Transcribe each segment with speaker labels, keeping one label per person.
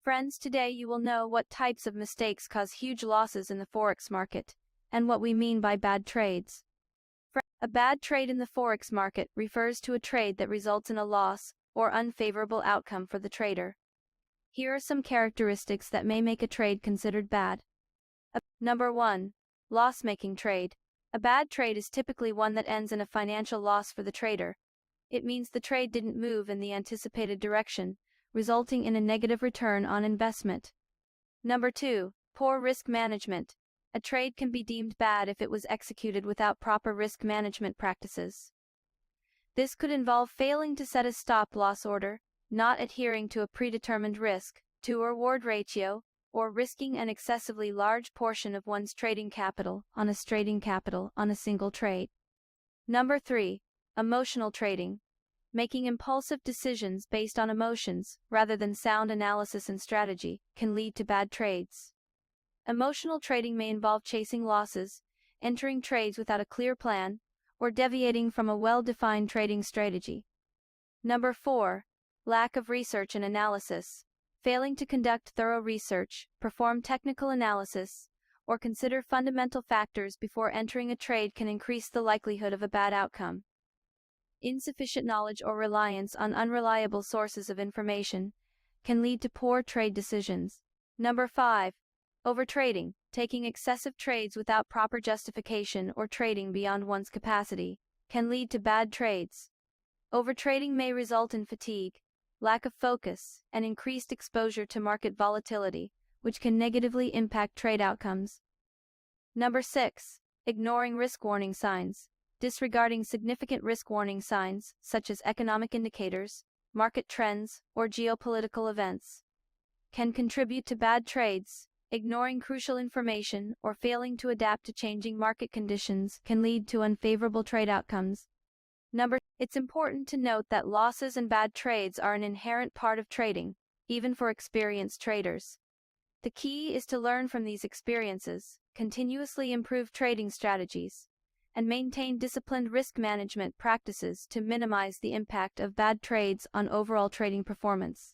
Speaker 1: Friends, today you will know what types of mistakes cause huge losses in the Forex market, and what we mean by bad trades. A bad trade in the Forex market refers to a trade that results in a loss or unfavorable outcome for the trader. Here are some characteristics that may make a trade considered bad. Number 1. Loss-making trade. A bad trade is typically one that ends in a financial loss for the trader. It means the trade didn't move in the anticipated direction, resulting in a negative return on investment. Number 2. Poor risk management. A trade can be deemed bad if it was executed without proper risk management practices. This could involve failing to set a stop-loss order, not adhering to a predetermined risk-to-reward ratio, or risking an excessively large portion of one's trading capital on a single trade. Number 3. Emotional trading. Making impulsive decisions based on emotions, rather than sound analysis and strategy, can lead to bad trades. Emotional trading may involve chasing losses, entering trades without a clear plan, or deviating from a well-defined trading strategy. Number 4. Lack of research and analysis. Failing to conduct thorough research, perform technical analysis, or consider fundamental factors before entering a trade can increase the likelihood of a bad outcome. Insufficient knowledge or reliance on unreliable sources of information can lead to poor trade decisions. Number 5. Overtrading. Taking excessive trades without proper justification or trading beyond one's capacity can lead to bad trades. Overtrading may result in fatigue, lack of focus, and increased exposure to market volatility, which can negatively impact trade outcomes. Number 6. Ignoring risk warning signs. Disregarding significant risk warning signs, such as economic indicators, market trends, or geopolitical events, can contribute to bad trades. Ignoring crucial information or failing to adapt to changing market conditions can lead to unfavorable trade outcomes. It's important to note that losses and bad trades are an inherent part of trading, even for experienced traders. The key is to learn from these experiences, continuously improve trading strategies, and maintain disciplined risk management practices to minimize the impact of bad trades on overall trading performance.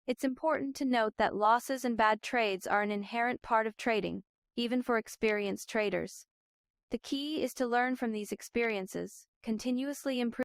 Speaker 1: It's important to note that losses and bad trades are an inherent part of trading, even for experienced traders. The key is to learn from these experiences, continuously improve